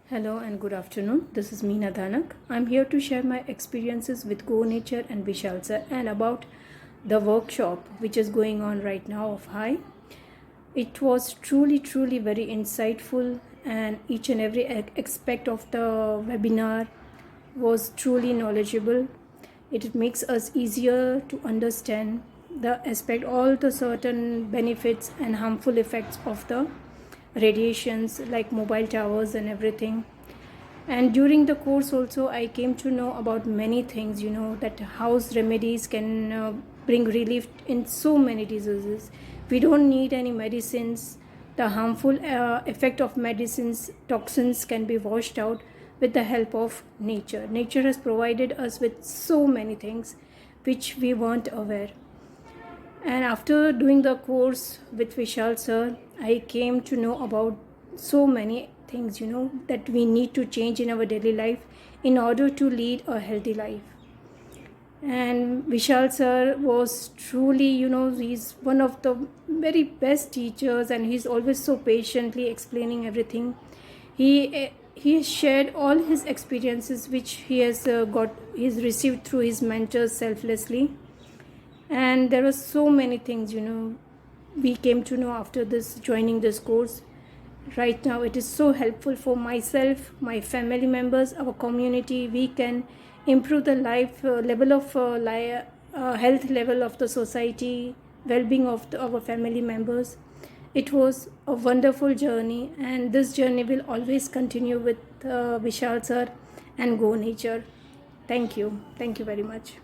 Hello and good afternoon. This is Meena Dhanak. I'm here to share my experiences with Go Nature and Vishal Sir and about the workshop which is going on right now of High. It was truly very insightful, and each and every aspect of the webinar was truly knowledgeable. It makes us easier to understand the aspect, all the certain benefits and harmful effects of the radiations like mobile towers and everything. And during the course also I came to know about many things, that house remedies can bring relief in so many diseases. We don't need any medicines. The harmful effect of medicines, toxins can be washed out with the help of nature has provided us with so many things which we weren't aware. And after doing the course with Vishal sir, I came to know about so many things, that we need to change in our daily life in order to lead a healthy life. And Vishal sir was truly, he's one of the very best teachers, and he's always so patiently explaining everything. He has shared all his experiences which he's received through his mentors selflessly. And there are so many things, we came to know after this joining this course. Right now it is so helpful for myself, my family members, our community. We can improve the life level of health level of the society, well-being of our family members. It was a wonderful journey, and this journey will always continue with Vishal sir and Go Nature. Thank you very much.